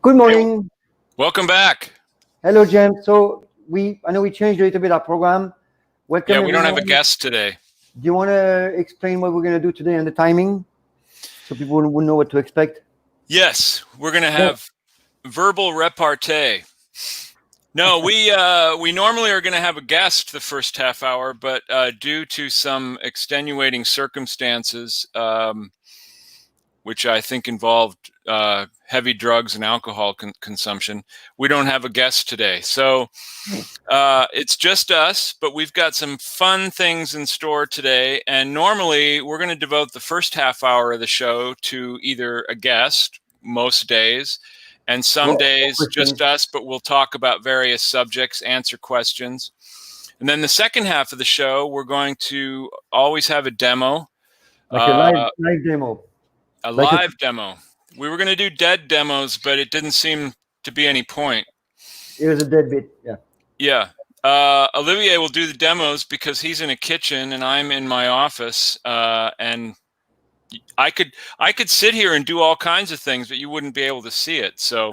Good morning. Welcome back. Hello, James. So I know we changed a little bit our program. Welcome. Yeah, we don't have everyone. a guest today. Do you want to explain what we're going to do today and the timing, so people will know what to expect? Yes, we're going to have verbal repartee. No, we normally are going to have a guest the first half hour, but due to some extenuating circumstances, which I think involved heavy drugs and alcohol consumption, we don't have a guest today. So it's just us, but we've got some fun things in store today. And normally we're going to devote the first half hour of the show to either a guest, most days, and some days just us, but we'll talk about various subjects, answer questions. And then the second half of the show, we're going to always have a demo. Like a live demo. A live demo. We were going to do dead demos, but it didn't seem to be any point. It was a dead bit, yeah. Yeah. Olivier will do the demos because he's in a kitchen and I'm in my office. And I could sit here and do all kinds of things, but you wouldn't be able to see it. So,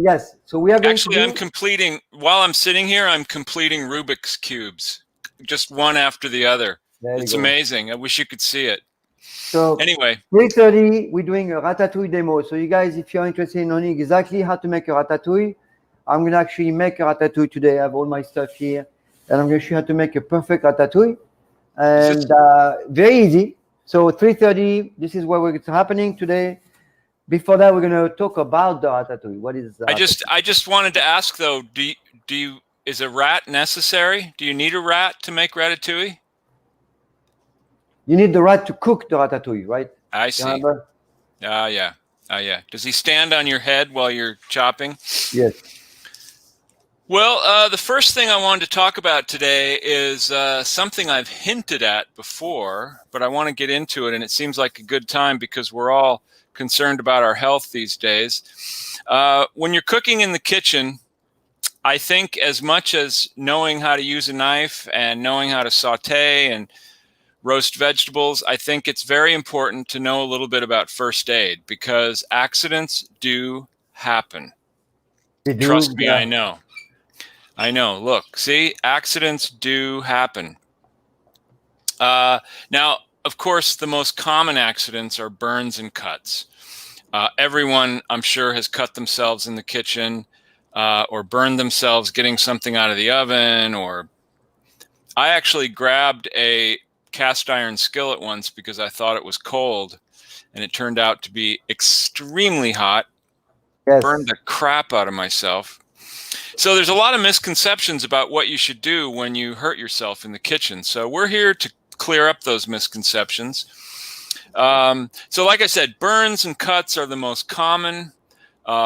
yes. So we are going I'm completing, while I'm sitting here, I'm completing Rubik's Cubes, just one after the other. It's amazing. I wish you could see it. So anyway, 3:30, we're doing a Ratatouille demo. So you guys, if you're interested in knowing exactly how to make a Ratatouille, I'm going to actually make a Ratatouille today. I have all my stuff here, and I'm going to show you how to make a perfect Ratatouille. And very easy. So 3:30, this is where it's happening today. Before that, we're going to talk about the Ratatouille. What is that? I just wanted to ask though, is a rat necessary? Do you need a rat to make Ratatouille? You need the rat to cook the Ratatouille, right? I see. Yeah. Does he stand on your head while you're chopping? Yes. Well, the first thing I wanted to talk about today is something I've hinted at before, but I want to get into it, and it seems like a good time because we're all concerned about our health these days. When you're cooking in the kitchen, I think as much as knowing how to use a knife and knowing how to saute and roast vegetables, I think it's very important to know a little bit about first aid because accidents do happen. Trust me, I know. Look, see, accidents do happen. Now, of course, the most common accidents are burns and cuts. Everyone, I'm sure, has cut themselves in the kitchen or burned themselves getting something out of the oven. Or I actually grabbed a cast iron skillet once because I thought it was cold, and it turned out to be extremely hot. Yes. Burned the crap out of myself. So there's a lot of misconceptions about what you should do when you hurt yourself in the kitchen. So we're here to clear up those misconceptions. So like I said, burns and cuts are the most common.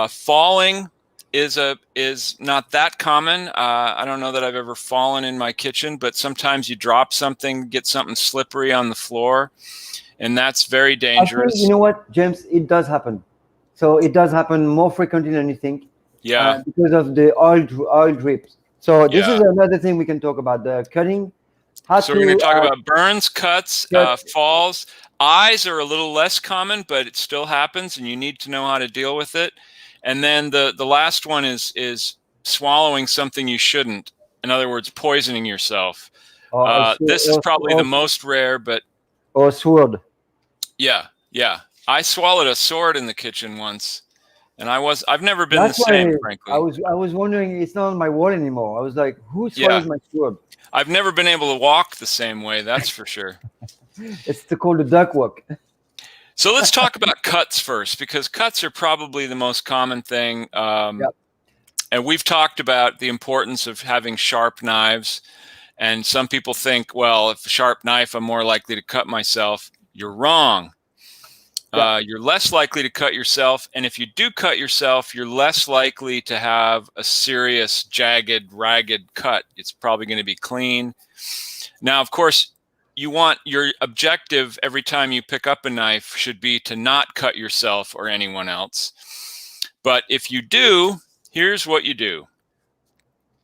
Falling is not that common. I don't know that I've ever fallen in my kitchen, but sometimes you drop something, get something slippery on the floor, and that's very dangerous. I think, you know what, James? It does happen. So it does happen more frequently than you think. Yeah. Because of the oil drips. So this is another thing we can talk about, the cutting. So we're going to talk about burns, cuts, falls. Eyes are a little less common, but it still happens, and you need to know how to deal with it. And then the last one is swallowing something you shouldn't. In other words, poisoning yourself. This is probably the most rare, but... Or a sword. Yeah. I swallowed a sword in the kitchen once, and I've never been the same, frankly. I was wondering, it's not on my wall anymore. I was like, who swallows my sword? I've never been able to walk the same way, that's for sure. It's called the duck walk. So let's talk about cuts first, because cuts are probably the most common thing. And we've talked about the importance of having sharp knives. And some people think, well, if a sharp knife, I'm more likely to cut myself. You're wrong. You're less likely to cut yourself. And if you do cut yourself, you're less likely to have a serious, jagged, ragged cut. It's probably going to be clean. Now, of course, you want your objective every time you pick up a knife should be to not cut yourself or anyone else. But if you do, here's what you do.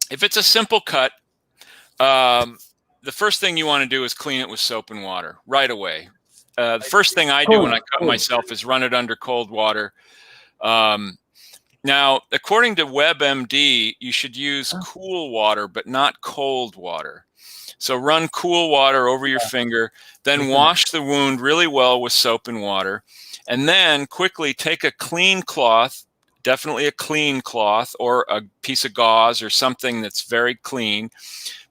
If it's a simple cut, the first thing you want to do is clean it with soap and water right away. The first thing I do when I cut myself is run it under cold water. Now, according to WebMD, you should use cool water, but not cold water. So run cool water over your finger, then wash the wound really well with soap and water, and then quickly take a clean cloth, definitely a clean cloth or a piece of gauze or something that's very clean,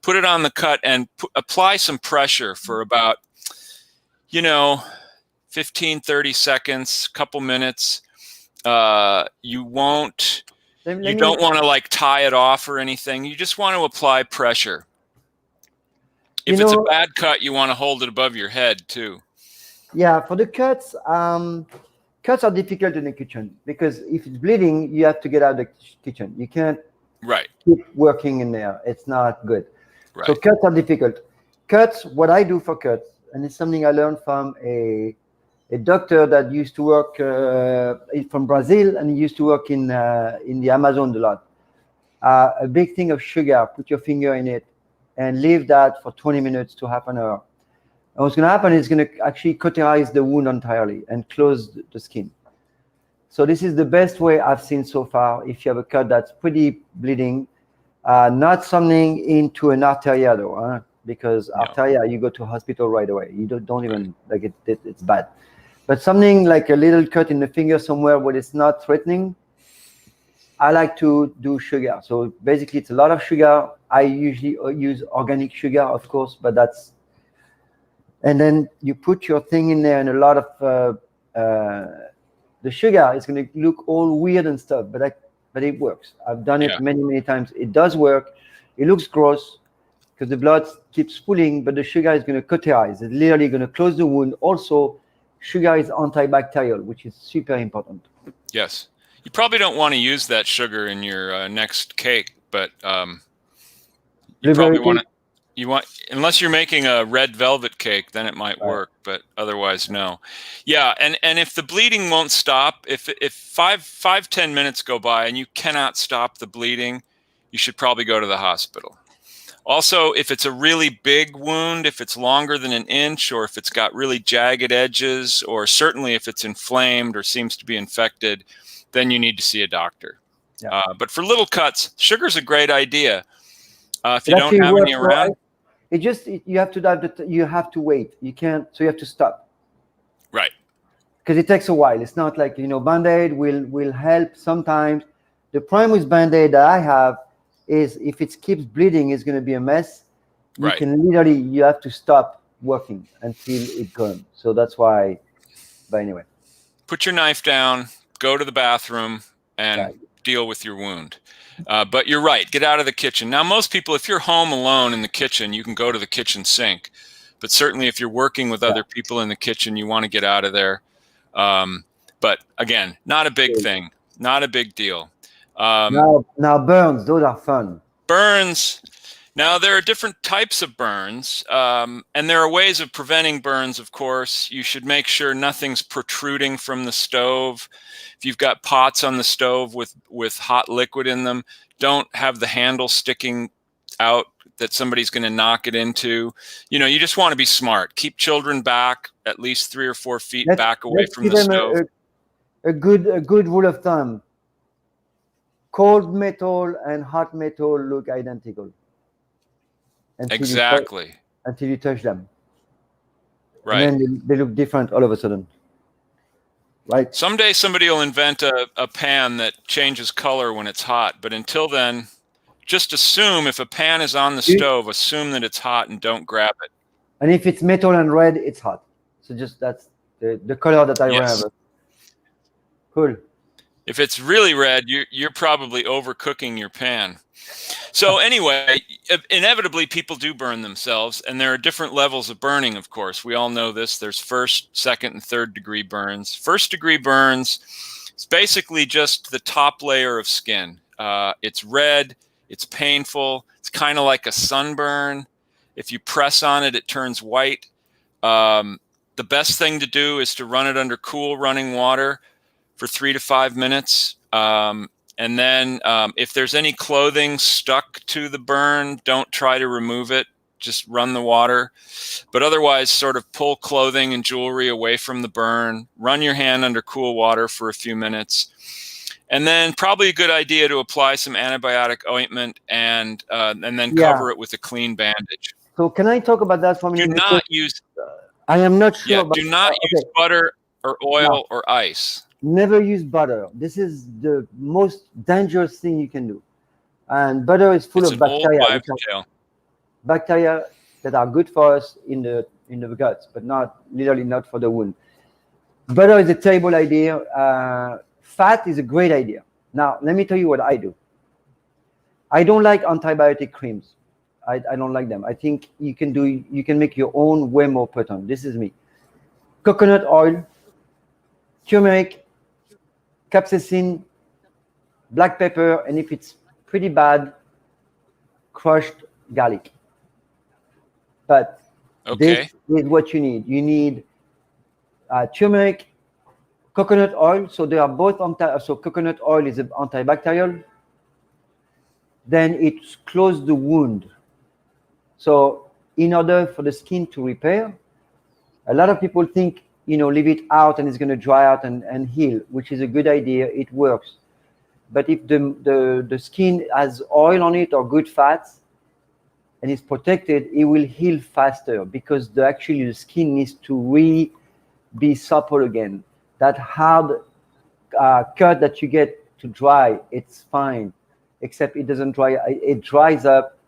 put it on the cut and apply some pressure for about, 15, 30 seconds, couple minutes. You don't want to like tie it off or anything. You just want to apply pressure. If it's a bad cut, you want to hold it above your head too. Yeah, for the cuts, cuts are difficult in the kitchen because if it's bleeding, you have to get out of the kitchen. You can't keep working in there. It's not good. Right. So cuts are difficult. Cuts, what I do for cuts, and it's something I learned from a doctor that used to work from Brazil, and he used to work in the Amazon a lot. A big thing of sugar, put your finger in it, and leave that for 20 minutes to half an hour. And what's going to happen is it's going to actually cauterize the wound entirely and close the skin. So this is the best way I've seen so far. If you have a cut that's pretty bleeding, not something into an arteria though, because arteria, you go to hospital right away. You don't even like it. It's bad. But something like a little cut in the finger somewhere where it's not threatening, I like to do sugar. So basically, it's a lot of sugar. I usually use organic sugar, of course, but that's. And then you put your thing in there, and a lot of the sugar is going to look all weird and stuff, but it works. I've done it many times. It does work. It looks gross because the blood keeps pooling, but the sugar is going to cauterize. It's literally going to close the wound. Also, sugar is antibacterial, which is super important. Yes. You probably don't want to use that sugar in your next cake, but you probably want to. Unless you're making a red velvet cake, then it might work, but otherwise, no. Yeah, and if the bleeding won't stop, if 5-10 minutes go by and you cannot stop the bleeding, you should probably go to the hospital. Also, if it's a really big wound, if it's longer than an inch, or if it's got really jagged edges, or certainly if it's inflamed or seems to be infected, then you need to see a doctor. Yeah. But for little cuts, sugar's a great idea. If you don't have any around, you have to wait. You can't, so you have to stop. Right. Because it takes a while. It's not like Band-Aid will help sometimes. The problem with Band-Aid that I have is if it keeps bleeding, it's going to be a mess. You have to stop working until it's gone. So that's why. But anyway, put your knife down, go to the bathroom, and deal with your wound. But you're right. Get out of the kitchen. Now, most people, if you're home alone in the kitchen, you can go to the kitchen sink. But certainly if you're working with other people in the kitchen, you want to get out of there. But again, not a big thing. Not a big deal. Now burns, those are fun. Burns. Now, there are different types of burns, and there are ways of preventing burns, of course. You should make sure nothing's protruding from the stove. If you've got pots on the stove with hot liquid in them, don't have the handle sticking out that somebody's going to knock it into. You just want to be smart. Keep children back at least 3 or 4 feet back away from the stove. A good rule of thumb. Cold metal and hot metal look identical. Until you touch them. Right. And then they look different all of a sudden. Right. Someday somebody will invent a pan that changes color when it's hot. But until then, just assume if a pan is on the stove, assume that it's hot and don't grab it. And if it's metal and red, it's hot. So just that's the color that I remember. Cool. If it's really red, you're probably overcooking your pan. So anyway, inevitably people do burn themselves, and there are different levels of burning, of course. We all know this. There's first, second, and third degree burns. First degree burns, it's basically just the top layer of skin. It's red, it's painful, it's kind of like a sunburn. If you press on it, it turns white. The best thing to do is to run it under cool running water for 3 to 5 minutes. And then if there's any clothing stuck to the burn, don't try to remove it. Just run the water. But otherwise, sort of pull clothing and jewelry away from the burn. Run your hand under cool water for a few minutes. And then probably a good idea to apply some antibiotic ointment and then cover it with a clean bandage. So can I talk about that for a minute? Do not use... I am not sure. Yeah, do not use butter or oil or ice. Never use butter. This is the most dangerous thing you can do. And butter is full of bacteria. Bacteria that are good for us in the guts, but literally not for the wound. Butter is a terrible idea. Fat is a great idea. Now, let me tell you what I do. I don't like antibiotic creams. I don't like them. I think you can make your own way more potent. This is me. Coconut oil, turmeric, capsaicin, black pepper, and if it's pretty bad, crushed garlic. But this is what you need. You need turmeric, coconut oil. So they are both so coconut oil is antibacterial. Then it closes the wound. So in order for the skin to repair, a lot of people think, leave it out and it's going to dry out and heal, which is a good idea. It works. But if the skin has oil on it or good fats and is protected, it will heal faster because the skin needs to be supple again. That hard cut that you get to dry, it's fine, except it doesn't dry. It dries up.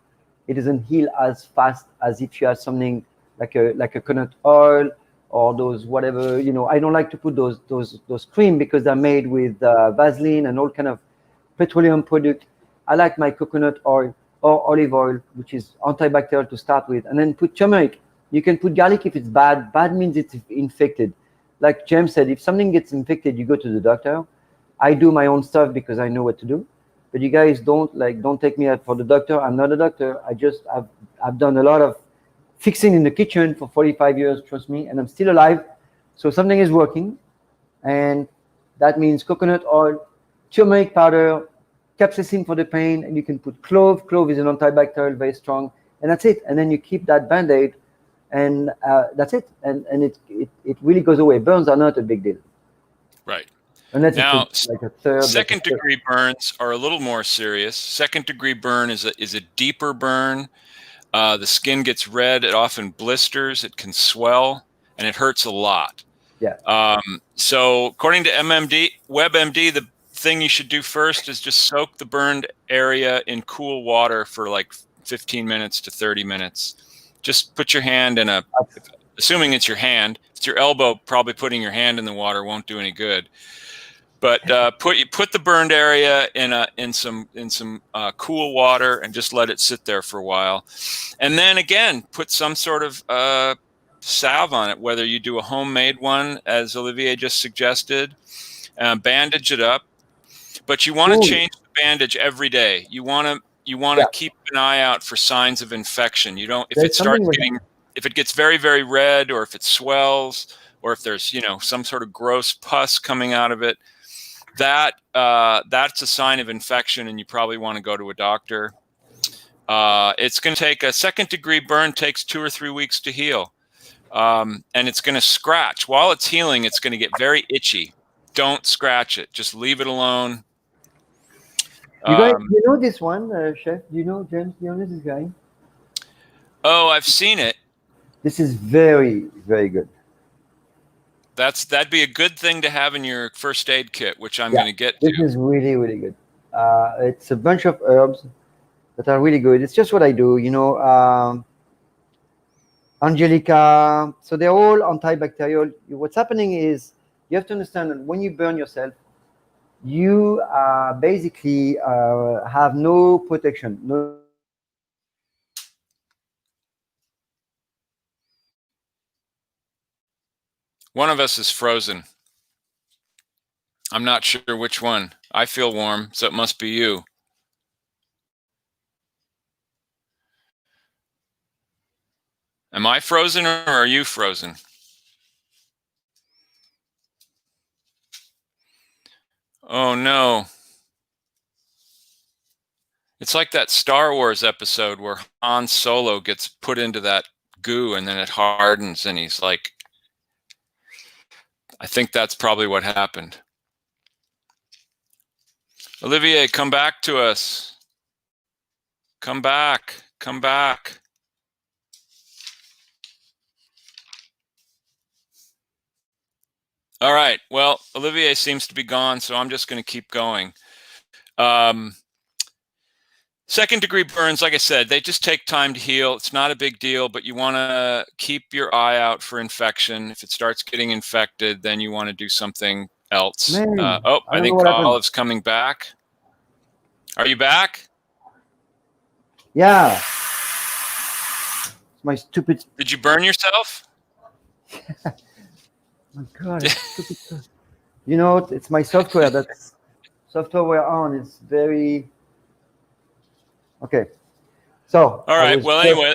It doesn't heal as fast as if you have something like a coconut oil or those whatever. I don't like to put those cream because they're made with Vaseline and all kind of petroleum product. I like my coconut oil or olive oil, which is antibacterial to start with, and then put turmeric. You can put garlic if it's bad. Bad means it's infected. Like James said, if something gets infected, you go to the doctor. I do my own stuff because I know what to do. But you guys don't take me out for the doctor. I'm not a doctor. I've done a lot of fixing in the kitchen for 45 years, trust me, and I'm still alive. So something is working. And that means coconut oil, turmeric powder, capsaicin for the pain, and you can put clove. Clove is an antibacterial, very strong. And that's it. And then you keep that Band-Aid, and that's it. And it really goes away. Burns are not a big deal. Right. Unless now, it's like a third. Second-degree burns are a little more serious. Second-degree burn is a deeper burn. The skin gets red. It often blisters. It can swell, and it hurts a lot. Yeah. So according to WebMD, the thing you should do first is just soak the burned area in cool water for like 15 minutes to 30 minutes. Just put your hand in assuming it's your hand. If it's your elbow, probably putting your hand in the water won't do any good. But put the burned area in some cool water and just let it sit there for a while, and then again put some sort of salve on it. Whether you do a homemade one, as Olivier just suggested, bandage it up. But you want to change the bandage every day. You want to keep an eye out for signs of infection. You don't if it gets very, very red, or if it swells, or if there's some sort of gross pus coming out of it. That's a sign of infection, and you probably want to go to a doctor. It's going to take a second-degree burn takes 2 or 3 weeks to heal, and it's going to scratch. While it's healing, it's going to get very itchy. Don't scratch it. Just leave it alone. You guys, you know this one, Chef? Do you know James? Do you know this guy? Oh, I've seen it. This is very, very good. That'd be a good thing to have in your first aid kit, which I'm going to get to. This is really, really good. It's a bunch of herbs that are really good. It's just what I do, Angelica. So they're all antibacterial. What's happening is you have to understand that when you burn yourself, you basically have no protection. One of us is frozen. I'm not sure which one. I feel warm, so it must be you. Am I frozen or are you frozen? Oh no. It's like that Star Wars episode where Han Solo gets put into that goo and then it hardens and he's like, I think that's probably what happened. Olivier, come back to us. Come back. Come back. All right. Well, Olivier seems to be gone, so I'm just going to keep going. Second-degree burns, like I said, they just take time to heal. It's not a big deal, but you want to keep your eye out for infection. If it starts getting infected, then you want to do something else. Man, I think Olive's coming back. Are you back? Yeah. My stupid. Did you burn yourself? My God, stupid. You know, it's my software. That's software we're on. It's very. Okay. So. All right. Well, anyway.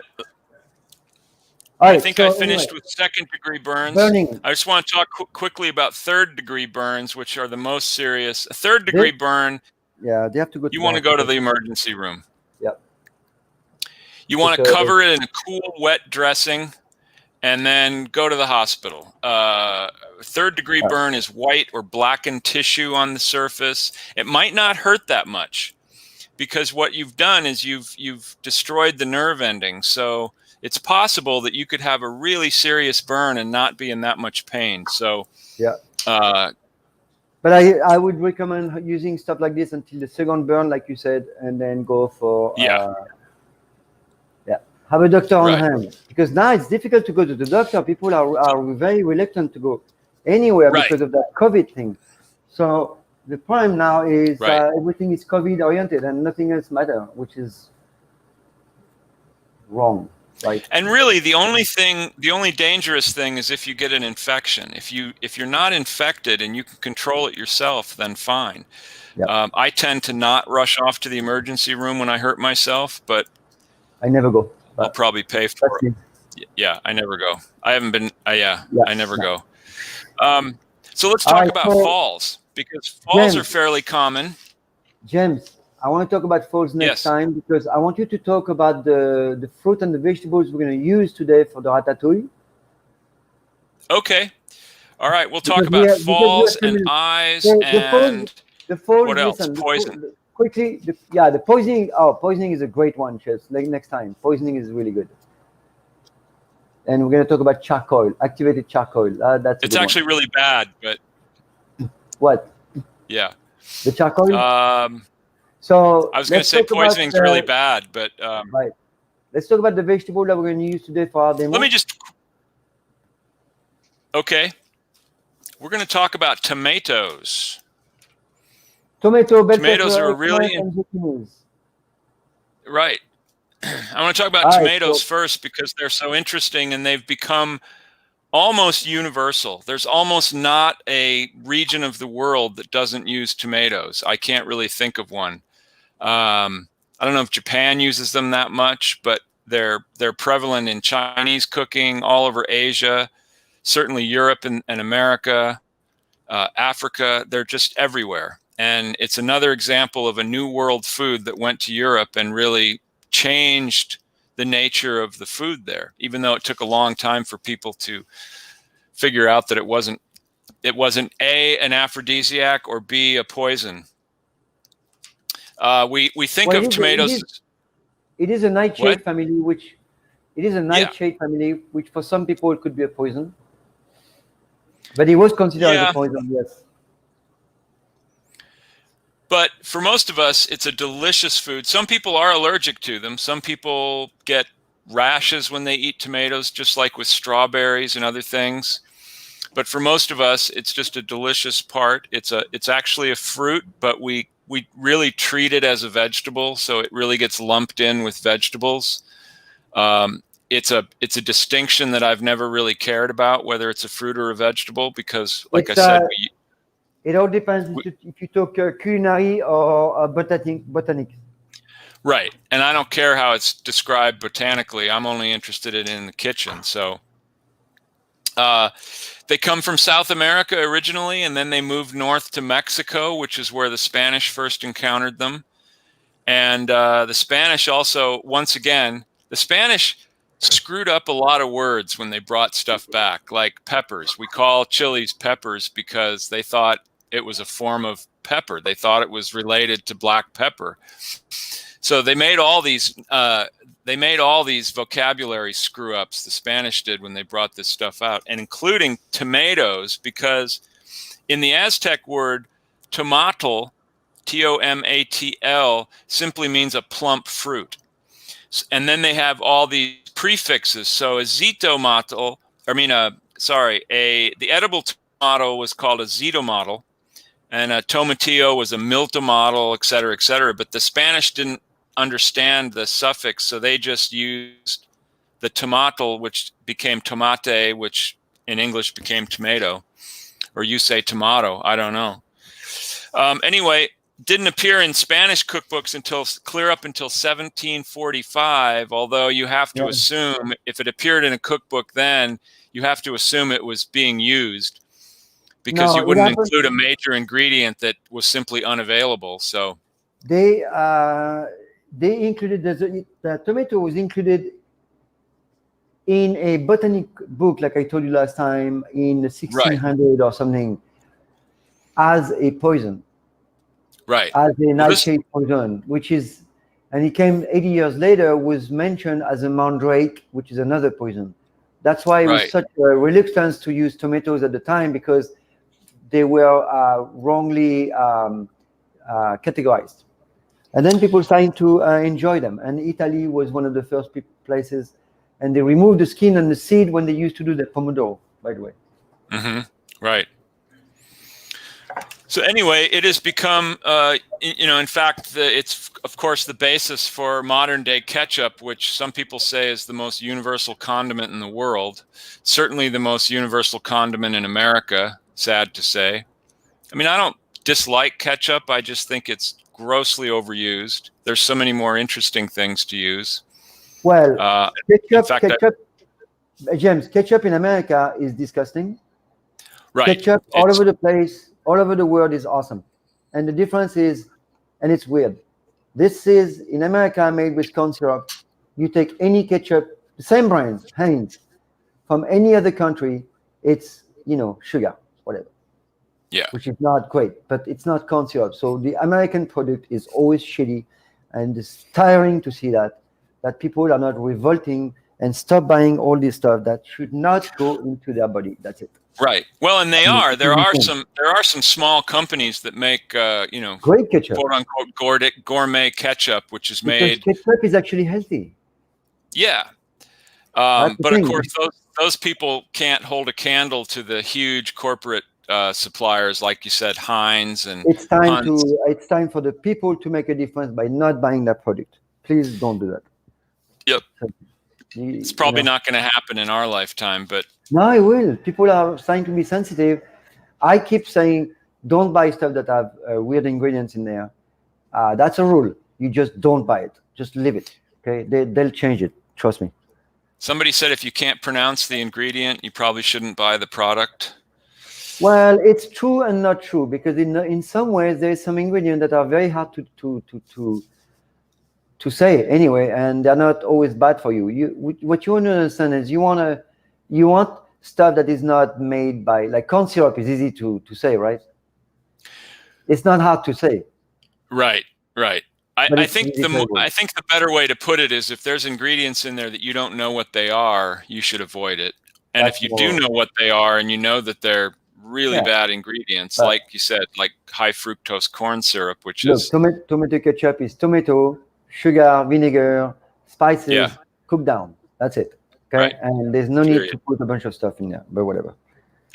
I think I finished with second-degree burns. Burning. I just want to talk quickly about third-degree burns, which are the most serious. A third-degree burn. Yeah, they have to go. You want to go to the emergency room. Yep. You want to cover it in a cool, wet dressing, and then go to the hospital. Third-degree burn is white or blackened tissue on the surface. It might not hurt that much, because what you've done is you've destroyed the nerve ending. So it's possible that you could have a really serious burn and not be in that much pain. So yeah. But I would recommend using stuff like this until the second burn, like you said, and then go for have a doctor on hand, because now it's difficult to go to the doctor. People are very reluctant to go anywhere because of that COVID thing. So the problem now is everything is COVID oriented and nothing else matters, which is wrong. Right. And really, the only dangerous thing is if you get an infection. If you're not infected and you can control it yourself, then fine. Yep. I tend to not rush off to the emergency room when I hurt myself, but I never go. I'll probably pay for it. Yeah, I never go. I haven't been. I never go. So let's talk about falls, because falls are fairly common. James, I want to talk about falls next time, because I want you to talk about the fruit and the vegetables we're going to use today for the ratatouille. Okay. All right. We'll talk about falls and eyes and what else? Poison. Quickly, the poisoning. Oh, poisoning is a great one, Chess. Like next time, poisoning is really good. And we're going to talk about charcoal, activated charcoal. It's actually really bad, but what? Yeah. The charcoal. So I was going to say poisoning is really bad, but right. Let's talk about the vegetable that we're going to use today for our demo. Let me just. Okay. We're going to talk about tomatoes. Tomatoes are really right. I want to talk about tomatoes first, because they're so interesting and they've become almost universal. There's almost not a region of the world that doesn't use tomatoes. I can't really think of one. I don't know if Japan uses them that much, but they're prevalent in Chinese cooking all over Asia, certainly Europe and America, Africa. They're just everywhere. And it's another example of a new world food that went to Europe and really changed the nature of the food there, even though it took a long time for people to figure out that it wasn't A, an aphrodisiac, or B, a poison. We think of tomatoes. It is a nightshade family, which for some people it could be a poison. But it was considered as a poison, yes. But for most of us, it's a delicious food. Some people are allergic to them. Some people get rashes when they eat tomatoes, just like with strawberries and other things. But for most of us, it's just a delicious part. It's actually a fruit, but we really treat it as a vegetable, so it really gets lumped in with vegetables. It's a distinction that I've never really cared about, whether it's a fruit or a vegetable, because, like I said, it all depends if you talk culinary or botanic. Right, and I don't care how it's described botanically. I'm only interested in the kitchen. So they come from South America originally, and then they moved north to Mexico, which is where the Spanish first encountered them. And the Spanish also, once again, the Spanish screwed up a lot of words when they brought stuff back, like peppers. We call chilies peppers because they thought it was a form of pepper. They thought it was related to black pepper. So they made all these vocabulary screw ups, the Spanish did, when they brought this stuff out, and including tomatoes, because in the Aztec word tomatl, Tomatl, simply means a plump fruit. And then they have all these prefixes. So a zitomatl, the edible tomato was called a zitomatl, and a tomatillo was a miltomatl, et cetera, but the Spanish didn't understand the suffix, so they just used the tomatl, which became tomate, which in English became tomato, or you say tomato, I don't know. Anyway, didn't appear in Spanish cookbooks until 1745, although you have to assume, if it appeared in a cookbook then, you have to assume it was being used, because you wouldn't include a major ingredient that was simply unavailable. So they included the tomato was included in a botanic book, like I told you last time, in the 1600 or something, as a poison. Right. As a nightshade poison, which is, and it came 80 years later, was mentioned as a mandrake, which is another poison. That's why it was such a reluctance to use tomatoes at the time, because they were wrongly categorized. And then people started to enjoy them. And Italy was one of the first places. And they removed the skin and the seed when they used to do the pomodoro, by the way. Mm-hmm. Right. So anyway, it has become, in fact, it's, of course, the basis for modern day ketchup, which some people say is the most universal condiment in the world. Certainly the most universal condiment in America, sad to say. I mean, I don't dislike ketchup. I just think it's grossly overused. There's so many more interesting things to use. Well, James, ketchup in America is disgusting. Right. Ketchup all over the place, all over the world is awesome. And the difference is, and it's weird, this is, in America, made with corn syrup. You take any ketchup, the same brand, Heinz, from any other country, it's, sugar, whatever. Yeah. Which is not great, but it's not corn syrup. So the American product is always shitty, and it's tiring to see that people are not revolting and stop buying all this stuff that should not go into their body. That's it. Right. Well, and there are some small companies that make great ketchup, quote unquote gourmet ketchup, which is made. Ketchup is actually healthy. Yeah. But of course, those people can't hold a candle to the huge corporate suppliers, like you said, Heinz and. It's time for the people to make a difference by not buying that product. Please don't do that. Yep. It's probably not going to happen in our lifetime, but. No, it will. People are starting to be sensitive. I keep saying, don't buy stuff that have weird ingredients in there. That's a rule. You just don't buy it. Just leave it. Okay, they'll change it. Trust me. Somebody said if you can't pronounce the ingredient, you probably shouldn't buy the product. Well, it's true and not true, because in some ways there's some ingredients that are very hard to say anyway, and they're not always bad for you. What you want to understand is you want stuff that is not made by, like corn syrup is easy to say, right? It's not hard to say. Right. I think the better way to put it is, if there's ingredients in there that you don't know what they are, you should avoid it. And if you do know what they are, and you know that they're really bad ingredients, like you said, like high fructose corn syrup, which is tomato ketchup is tomato, sugar, vinegar, spices, cooked down. That's it. Okay, and there's no need to put a bunch of stuff in there, but whatever.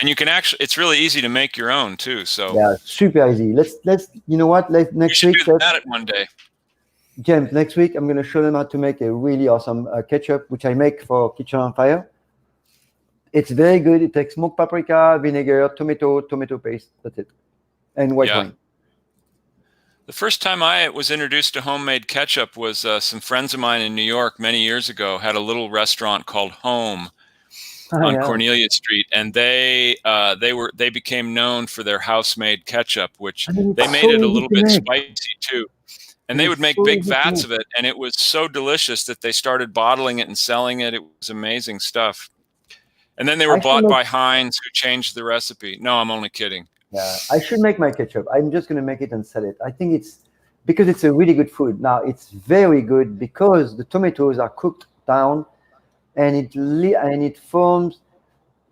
And you can actually, it's really easy to make your own too. So Yeah, super easy. Let's you know what? you Next should week, do that at one day. James, next week I'm going to show them how to make a really awesome ketchup, which I make for Kitchen on Fire. It's very good. It takes smoked paprika, vinegar, tomato paste. That's it, and white wine. The first time I was introduced to homemade ketchup was some friends of mine in New York many years ago had a little restaurant called Home on Cornelia Street, and they became known for their house-made ketchup, which they made it a little bit spicy too. And they would make big vats of it, and it was so delicious that they started bottling it and selling it. It was amazing stuff. And then they were bought by Heinz, who changed the recipe. No, I'm only kidding. Yeah, I should make my ketchup. I'm just going to make it and sell it. I think it's because it's a really good food. Now, it's very good because the tomatoes are cooked down, and it forms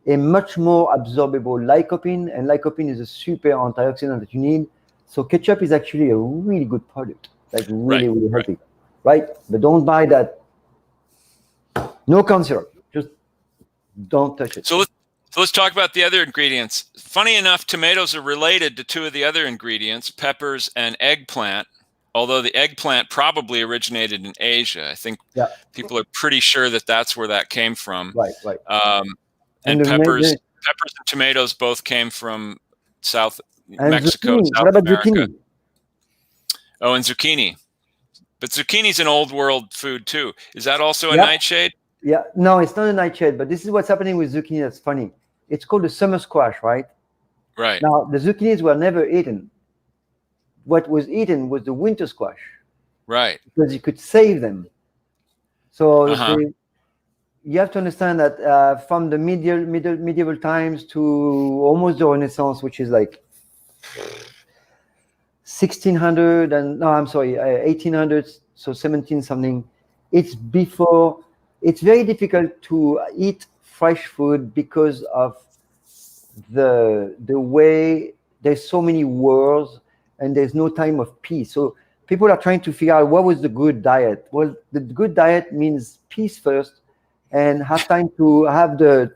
a much more absorbable lycopene, and lycopene is a super antioxidant that you need. So ketchup is actually a really good product, like really healthy, right? But don't buy that. No corn syrup. Just don't touch it. So let's talk about the other ingredients. Funny enough, tomatoes are related to two of the other ingredients, peppers and eggplant, although the eggplant probably originated in Asia. I think people are pretty sure that that's where that came from. Right. And peppers and tomatoes both came from South Mexico, zucchini. South What about America. Zucchini? Oh, and zucchini. But zucchini's an old world food too. Is that also a nightshade? Yeah, no, it's not a nightshade, but this is what's happening with zucchini that's funny. It's called the summer squash, right? Right. Now, the zucchinis were never eaten. What was eaten was the winter squash. Right. Because you could save them. So you have to understand that from the medieval times to almost the Renaissance, which is like 1600 and 1800s, so 17 something. It's very difficult to eat fresh food because of the way there's so many wars and there's no time of peace. So people are trying to figure out what was the good diet. Well, the good diet means peace first, and have time to have the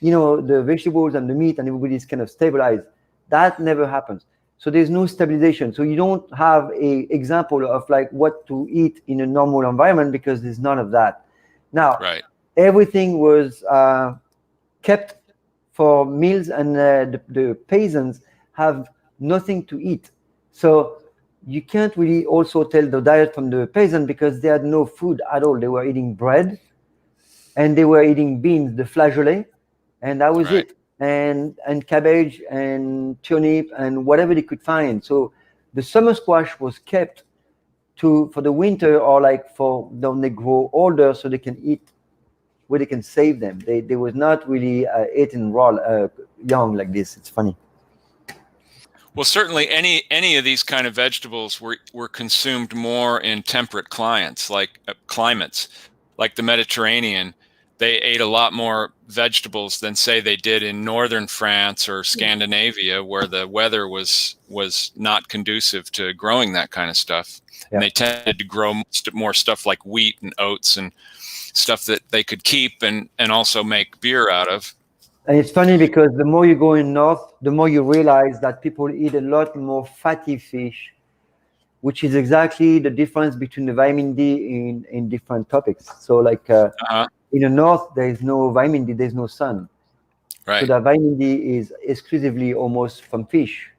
vegetables and the meat, and everybody's kind of stabilized. That never happens. So there's no stabilization. So you don't have a example of like what to eat in a normal environment because there's none of that. Now, everything was kept for meals, and the peasants have nothing to eat. So you can't really also tell the diet from the peasant because they had no food at all. They were eating bread, and they were eating beans, the flageolet, and that was it. And cabbage and turnip and whatever they could find. So the summer squash was kept for the winter, or like for when they grow older, so they can eat, where they can save them. They was not really eaten raw, young like this. It's funny. Well, certainly any of these kind of vegetables were consumed more in temperate climates, like the Mediterranean. They ate a lot more vegetables than, say, they did in northern France or Scandinavia, where the weather was not conducive to growing that kind of stuff. And they tended to grow more stuff like wheat and oats and stuff that they could keep and also make beer out of. And it's funny because the more you go in north, the more you realize that people eat a lot more fatty fish, which is exactly the difference between the vitamin D in different topics. So like in the north, there is no vitamin D, there's no sun. Right. So the vitamin D is exclusively almost from fish.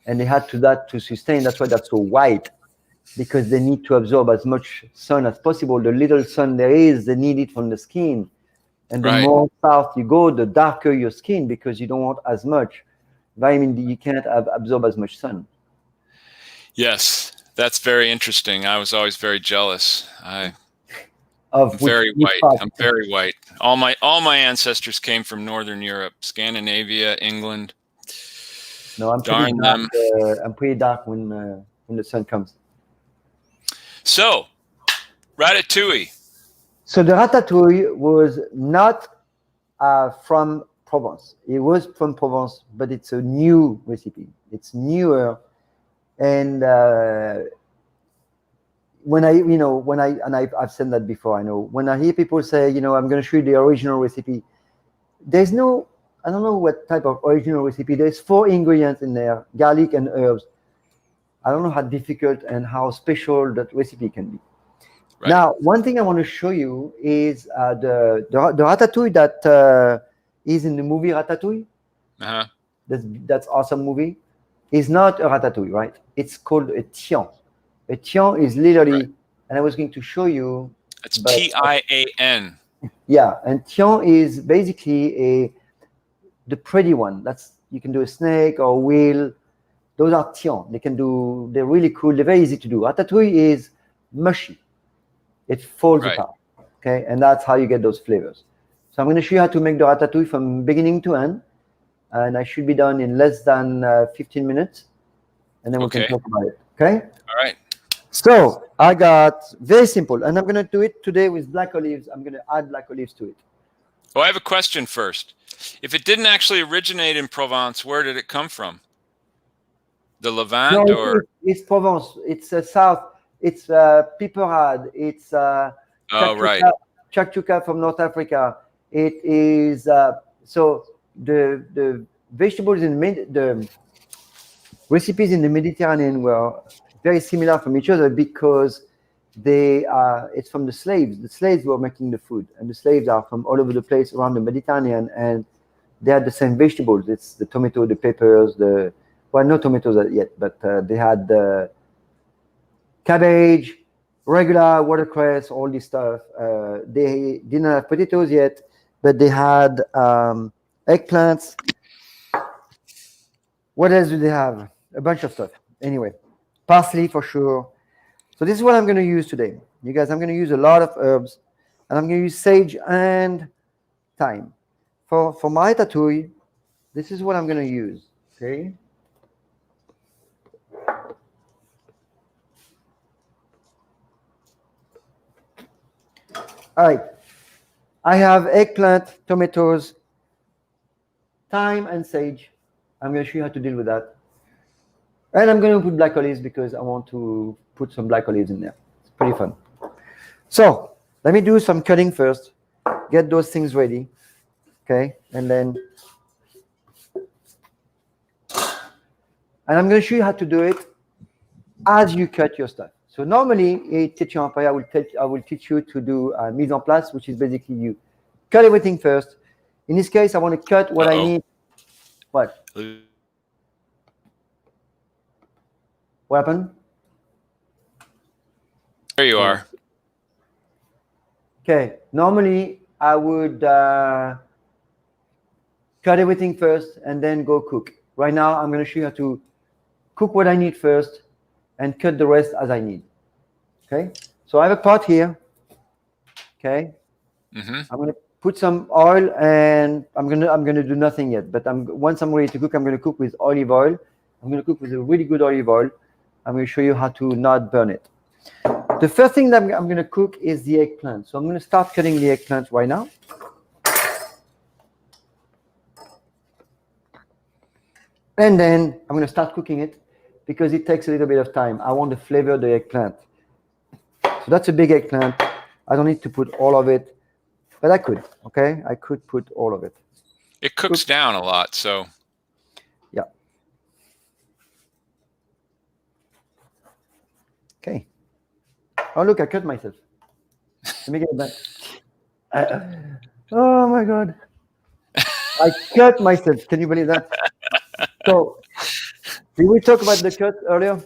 And they had to sustain, that's why that's so white, because they need to absorb as much sun as possible. The little sun there is, they need it from the skin. And the more south you go, the darker your skin, because you don't want as much vitamin D. You can't absorb as much sun. Yes, that's very interesting. I was always very jealous. I'm very white. All my ancestors came from Northern Europe, Scandinavia, England. No, I'm pretty dark when the sun comes. So, Ratatouille. So the Ratatouille was not from Provence. It was from Provence, but it's a new recipe. It's newer, and I've said that before. I know when I hear people say, I'm going to show you the original recipe. There's no I don't know what type of original recipe. There's 4 ingredients in there, garlic and herbs. I don't know how difficult and how special that recipe can be. Right. Now, one thing I want to show you is the ratatouille that is in the movie Ratatouille. Uh-huh. That's awesome movie. Is not a ratatouille, right? It's called a tian. A tian is literally, Right. and I was going to show you. It's Tian. Yeah, and tian is basically the pretty one. That's, you can do a snake or a wheel. Those are tian. They're really cool. They're very easy to do. Ratatouille is mushy. It falls Right. apart. Okay, and that's how you get those flavors. So I'm going to show you how to make the ratatouille from beginning to end, and I should be done in less than 15 minutes, and then we Okay. can talk about it. Okay. All right. So I got very simple, and I'm going to do it today with black olives. I'm going to add black olives to it. Oh, I have a question first. If it didn't actually originate in Provence, where did it come from? The Levant, No, or it's Provence. It's south. It's piperade. It's right. chakchuka from North Africa. It is so the vegetables in the recipes in the Mediterranean were very similar from each other because it's from the slaves. The slaves were making the food, and the slaves are from all over the place around the Mediterranean, and they had the same vegetables. It's the tomato, the peppers, well, no tomatoes yet, but they had the cabbage, regular watercress, all this stuff. They didn't have potatoes yet, but they had eggplants. What else do they have? A bunch of stuff. Anyway, parsley for sure. So this is what I'm going to use today. You guys, I'm going to use a lot of herbs, and I'm going to use sage and thyme. For my ratatouille, this is what I'm going to use. Okay. All right. I have eggplant, tomatoes, thyme, and sage. I'm going to show you how to deal with that. And I'm going to put black olives because I want to put some black olives in there. It's pretty fun. So let me do some cutting first. Get those things ready. Okay. And then, and I'm going to show you how to do it as you cut your stuff. So normally, I will teach you to do mise en place, which is basically you cut everything first. In this case, I want to cut what I need. What? What happened? There you are. Okay. Normally, I would cut everything first and then go cook. Right now, I'm going to show you how to cook what I need first and cut the rest as I need. Okay, so I have a pot here. Okay, I'm going to put some oil, and I'm gonna do nothing yet. But once I'm ready to cook, I'm going to cook with olive oil. I'm going to cook with a really good olive oil. I'm going to show you how to not burn it. The first thing that I'm going to cook is the eggplant. So I'm going to start cutting the eggplant right now. And then I'm going to start cooking it because it takes a little bit of time. I want to flavor the eggplant. So that's a big eggplant. I don't need to put all of it, but I could, okay? I could put all of it. It cooks down a lot, so. Yeah. Okay. Oh, look, I cut myself. Let me get it back. Oh, my God. I cut myself. Can you believe that? So, did we talk about the cut earlier?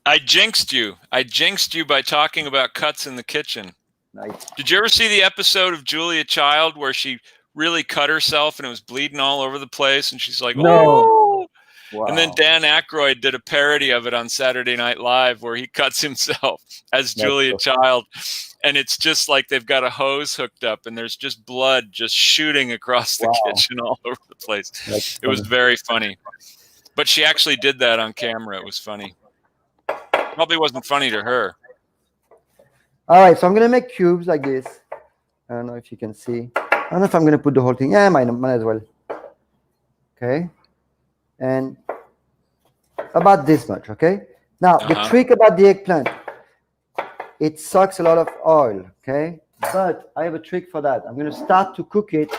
I jinxed you. I jinxed you by talking about cuts in the kitchen. Nice. Did you ever see the episode of Julia Child where she really cut herself and it was bleeding all over the place? And she's like, no. Wow. And then Dan Aykroyd did a parody of it on Saturday Night Live where he cuts himself as Julia Child. And it's just like they've got a hose hooked up and there's just blood just shooting across the kitchen all over the place. It was very funny. But she actually did that on camera. It was funny. Probably wasn't funny to her. All right, so I'm going to make cubes like this. I don't know if you can see. I don't know if I'm going to put the whole thing. Yeah, might as well. Okay. And about this much, okay? Now, the trick about the eggplant, it sucks a lot of oil, okay? But I have a trick for that. I'm going to start to cook it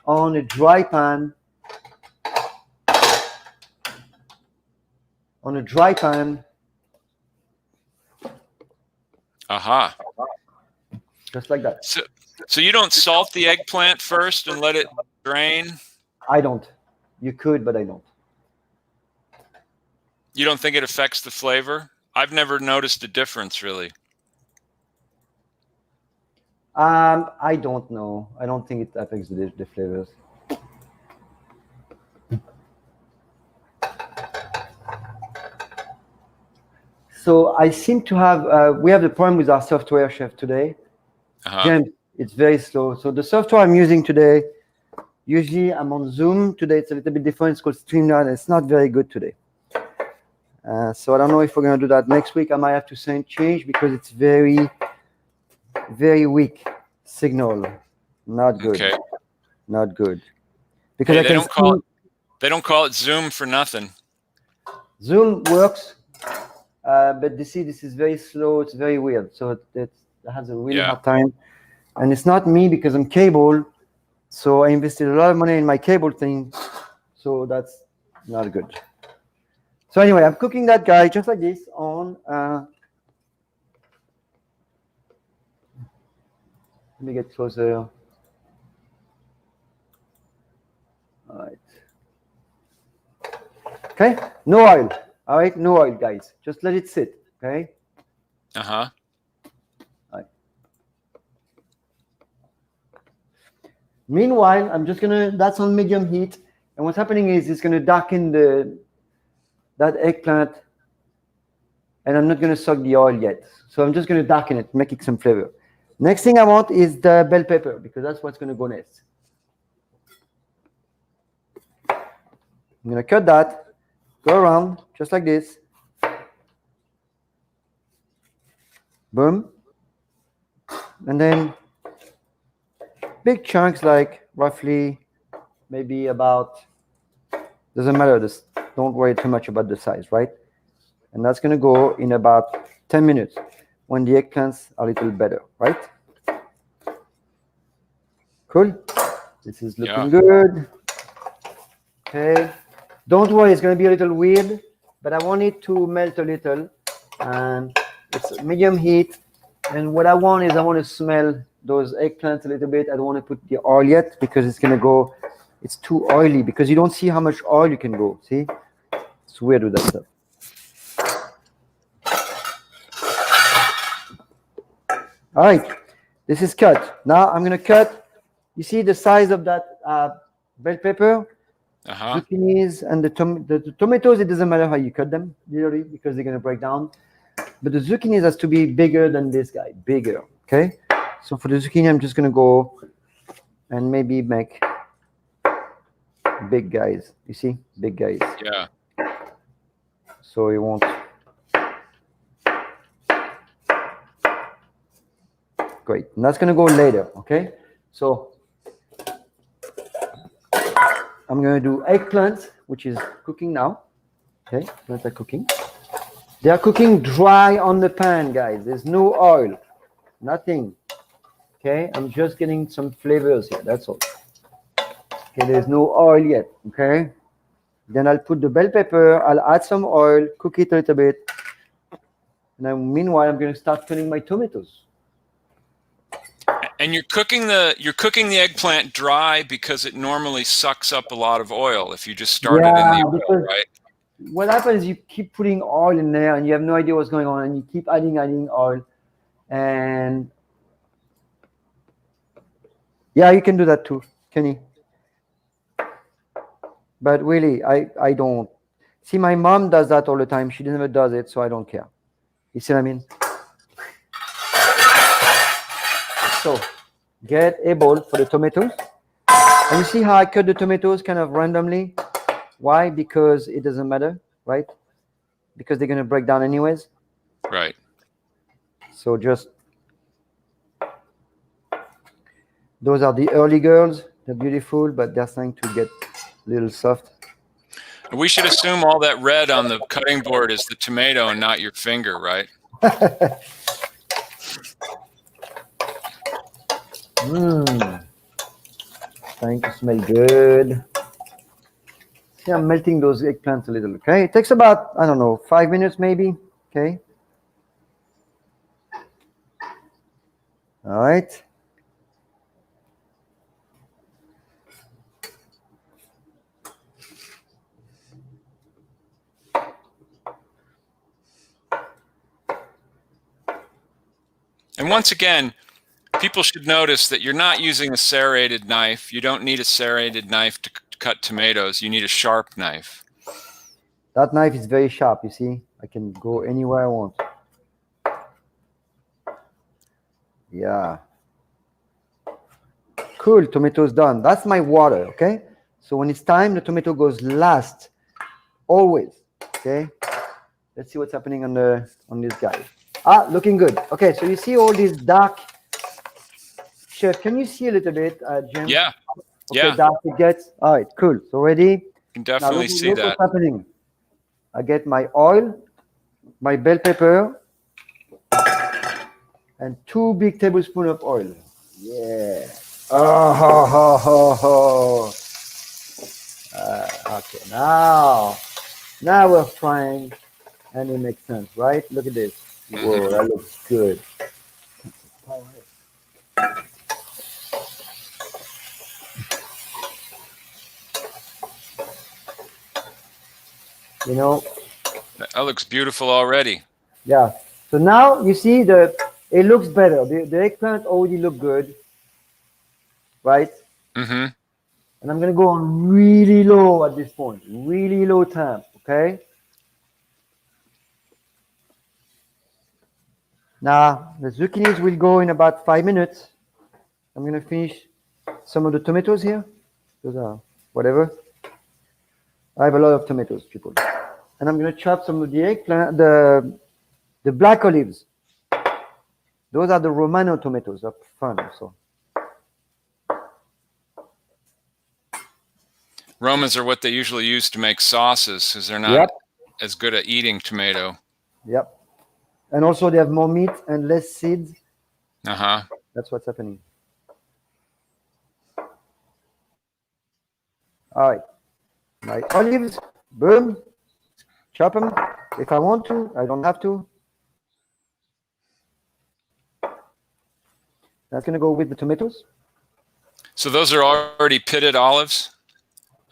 on a dry pan on a dry pan. Aha. Just like that. So you don't salt the eggplant first and let it drain? I don't. You could, but I don't. You don't think it affects the flavor? I've never noticed a difference, really. I don't know. I don't think it affects the flavors. So I seem to have, we have the problem with our software, Chef, today. James, it's very slow. So the software I'm using today, usually I'm on Zoom. Today it's a little bit different. It's called Streamline. It's not very good today. So I don't know if we're going to do that next week. I might have to change because it's very, very weak signal. Not good. Okay. Not good. Because hey, they don't call it Zoom for nothing. Zoom works, but you see, this is very slow. It's very weird. So it has a really hard time. And it's not me because I'm cable. So I invested a lot of money in my cable thing. So that's not good. So anyway, I'm cooking that guy just like this on, let me get closer. All right. Okay, no oil. All right, no oil, guys. Just let it sit, okay? Uh-huh. All right. Meanwhile, I'm just gonna, that's on medium heat. And what's happening is it's gonna darken that eggplant, and I'm not going to suck the oil yet. So I'm just going to darken it, make it some flavor. Next thing I want is the bell pepper, because that's what's going to go next. I'm going to cut that, go around, just like this. Boom. And then big chunks, like roughly maybe about, doesn't matter, this, don't worry too much about the size, right? And that's going to go in about 10 minutes when the eggplants are a little better, right? Cool. This is looking good. Okay. Don't worry, it's going to be a little weird, but I want it to melt a little. And it's medium heat. And what I want is I want to smell those eggplants a little bit. I don't want to put the oil yet because it's going to go, it's too oily because you don't see how much oil you can go. See? It's weird with that stuff. All right, this is cut. Now I'm going to cut. You see the size of that bell pepper, zucchinis, and the tomatoes. It doesn't matter how you cut them, literally, because they're going to break down. But the zucchinis has to be bigger than this guy, bigger. Okay. So for the zucchini, I'm just going to go and maybe make big guys. You see, big guys. Yeah. So you won't. Great. And that's going to go later, okay? So I'm going to do eggplant, which is cooking now. Okay, eggplants are cooking. They are cooking dry on the pan, guys. There's no oil, nothing. Okay, I'm just getting some flavors here, that's all. Okay, there's no oil yet, okay? Then I'll put the bell pepper, I'll add some oil, cook it a little bit. And then meanwhile, I'm going to start cutting my tomatoes. And you're cooking the eggplant dry because it normally sucks up a lot of oil if you just start it in the oil, right? What happens is you keep putting oil in there and you have no idea what's going on, and you keep adding oil. And yeah, you can do that too, Kenny. But really, I don't. See, my mom does that all the time. She never does it, so I don't care. You see what I mean? So, get a bowl for the tomatoes. And you see how I cut the tomatoes kind of randomly? Why? Because it doesn't matter, right? Because they're going to break down anyways. Right. So just, those are the early girls. They're beautiful, but they're starting to get a little soft. We should assume all that red on the cutting board is the tomato and not your finger, right? Starting to smell good. Yeah, I'm melting those eggplants a little, okay? It takes about, I don't know, 5 minutes maybe, okay? All right. And once again, people should notice that you're not using a serrated knife. You don't need a serrated knife to cut tomatoes. You need a sharp knife. That knife is very sharp, you see? I can go anywhere I want. Yeah. Cool, tomatoes done. That's my water, okay? So when it's time, the tomato goes last, always, okay? Let's see what's happening on this guy. Ah, looking good. Okay, so you see all these dark. Chef, can you see a little bit, Jim? Yeah. Okay, Yeah. dark it gets. All right, cool. So ready? You can definitely see look that. what's happening. I get my oil, my bell pepper, and 2 big tablespoons of oil. Yeah. Oh, ho, ho, ho, ho. Okay, now we're frying, and it makes sense, right? Look at this. Whoa, that looks good. You know, That looks beautiful already. yeah. So now you see it looks better. The eggplant already look good, right? Mm-hmm. And I'm gonna go on really low at this point, really low temp, okay? Now the zucchinis will go in about 5 minutes. I'm gonna finish some of the tomatoes here. Those are whatever. I have a lot of tomatoes, people. And I'm gonna chop some of the eggplant, the black olives. Those are the Romano tomatoes, they're fun also. Romans are what they usually use to make sauces because they're not Yep. as good at eating tomato. Yep. And also they have more meat and less seeds. Uh-huh. That's what's happening. All right. My olives, boom. Chop them if I want to. I don't have to. That's gonna go with the tomatoes. So those are already pitted olives,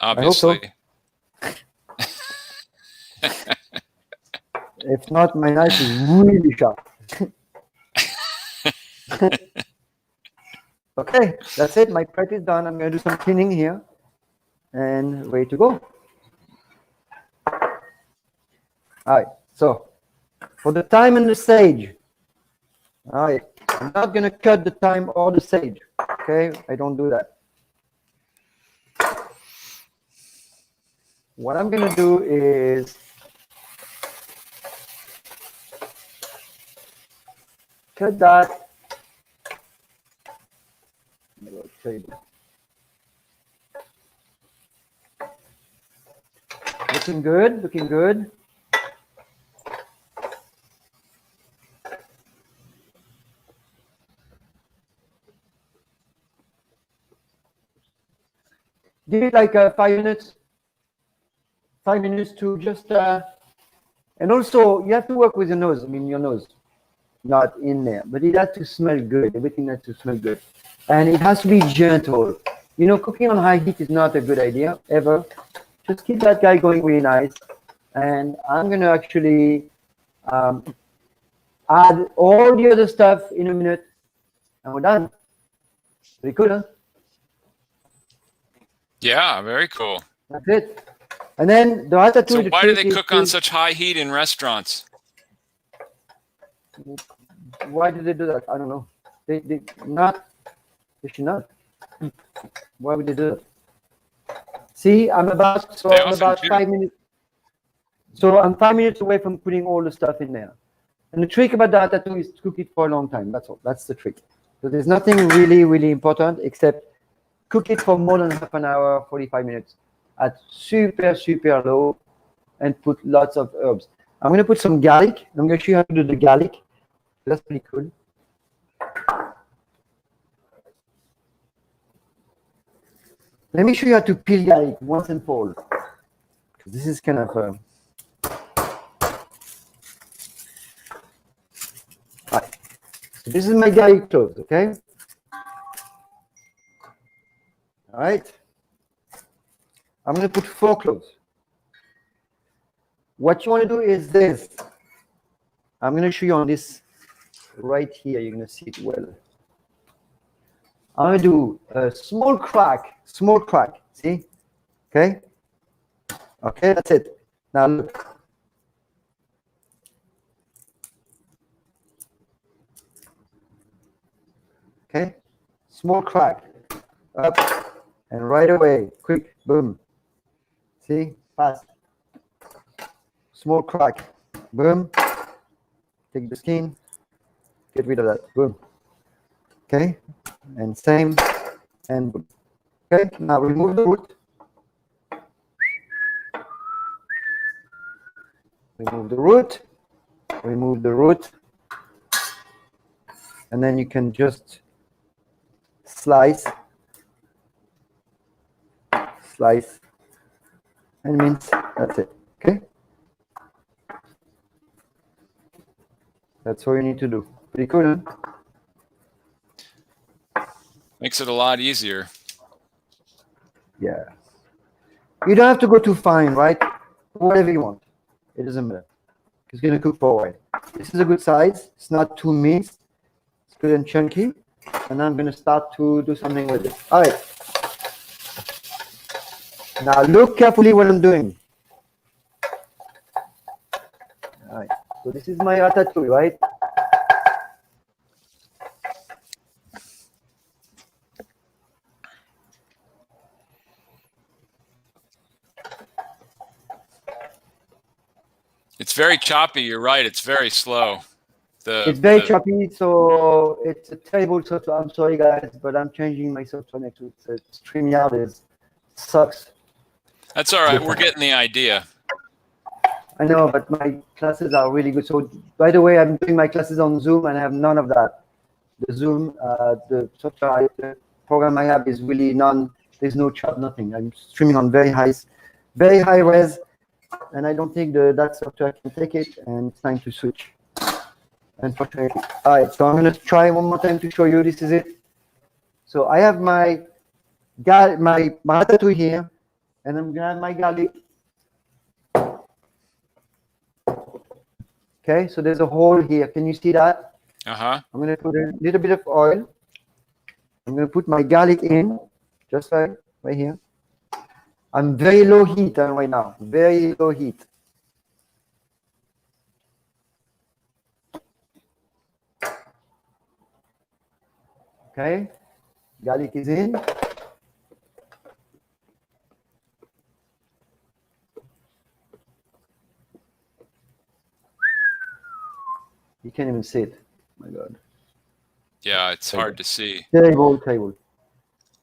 obviously. I hope so. If not, my knife is really sharp. Okay, that's it. My prep is done. I'm going to do some cleaning here and ready to go. All right, so for the thyme and the sage, all right, I'm not going to cut the thyme or the sage, okay? I don't do that. What I'm going to do is cut that. Looking good, looking good. Give it like 5 minutes. 5 minutes to just, and also you have to work with your nose. I mean, your nose, not in there, but it has to smell good. Everything has to smell good. And it has to be gentle. You know, cooking on high heat is not a good idea, ever. Just keep that guy going really nice. And I'm going to actually add all the other stuff in a minute. And we're done. Pretty cool, huh? Yeah, very cool. That's it. And then the ratatouille. So why do they cook on such high heat in restaurants? Why do they do that? I don't know. They should not. Why would they do that? See, I'm about 5 minutes. So I'm 5 minutes away from putting all the stuff in there. And the trick about the ratatouille is to cook it for a long time. That's all. That's the trick. So there's nothing really, really important except cook it for more than half an hour, 45 minutes at super, super low and put lots of herbs. I'm going to put some garlic. I'm going to show you how to do the garlic. That's pretty cool. Let me show you how to peel garlic once and for all. This is kind of right. So this is my garlic cloves, okay? All right. I'm going to put 4 cloves. What you want to do is this. I'm going to show you on this right here. You're going to see it well. I'm going to do a small crack. See? Okay? Okay, that's it. Now look. Okay? Small crack. Up and right away. Quick. Boom. See? Fast. Small crack. Boom. Take the skin. Get rid of that. Boom. Okay? And same. And boom. Okay? Now remove the root. Remove the root. Remove the root. And then you can just slice, and mince. That's it. Okay? That's all you need to do. Pretty cool, huh? Makes it a lot easier. Yeah. You don't have to go too fine, right? Whatever you want. It doesn't matter. It's going to cook for a while. This is a good size. It's not too minced. It's good and chunky. And I'm going to start to do something with it. All right. Now look carefully what I'm doing. All right. So this is my ratatouille, right? It's very choppy. You're right. It's very slow. It's very choppy, so it's a terrible software. I'm sorry, guys, but I'm changing my software next week. So StreamYard sucks. That's all right. We're getting the idea. I know, but my classes are really good. So, by the way, I'm doing my classes on Zoom, and I have none of that. The Zoom, the software, the program I have is really none. There's no chop, nothing. I'm streaming on very high res, and I don't think that software can take it. And it's time to switch. Unfortunately. All right, so I'm going to try one more time to show you. This is it. So I have my ratatouille here, and I'm going to have my garlic. Okay, so there's a hole here. Can you see that? Uh-huh. I'm going to put a little bit of oil. I'm going to put my garlic in, just like right here. I'm very low heat right now, very low heat. Okay, garlic is in. You can't even see it. Oh my God. Yeah, it's hard to see. Terrible.